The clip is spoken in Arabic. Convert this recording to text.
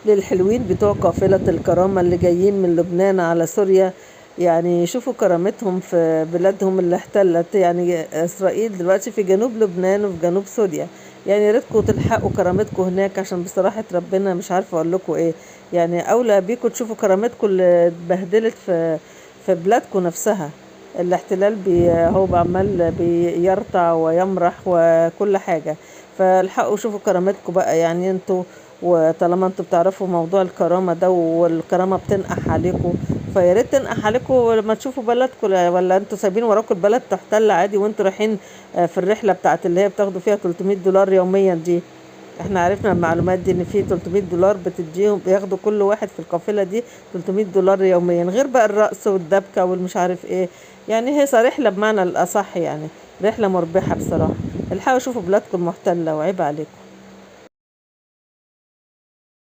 للحلوين بتوع قافلة الكرامة اللي جايين من لبنان على سوريا، يعني يشوفوا كرامتهم في بلادهم اللي احتلت. يعني إسرائيل دلوقتي في جنوب لبنان وفي جنوب سوريا. يعني يا ريتكم تلحقوا كرامتكم هناك، عشان بصراحة ربنا مش عارفة أقول لكم إيه. يعني أولى بيكم تشوفوا كرامتكم اللي اتبهدلت في بلادكم نفسها. الاحتلال هو عمال بيرتع ويمرح وكل حاجة. فالحقوا شوفوا كرامتكم بقى يعني انتوا. وطالما انتوا بتعرفوا موضوع الكرامة ده والكرامة بتنقح عليكم، فيا ريت تنقح عليكم لما تشوفوا بلدكم. ولا انتوا سايبين وراكم البلد تحتل عادي وانتوا رايحين في الرحلة بتاعت اللي هي بتاخدوا فيها 300 دولار يوميا دي. احنا عرفنا المعلومات دي ان في 300 دولار بتديهم، بياخدوا كل واحد في القافلة دي 300 دولار يوميا، غير بقى الرقص والدبكة والمش عارف ايه. يعني هي رحلة بمعنى الأصح يعني. رحلة مربحة بصراحة. الحقوا شوفوا بلادكم محتلة وعيب عليكم.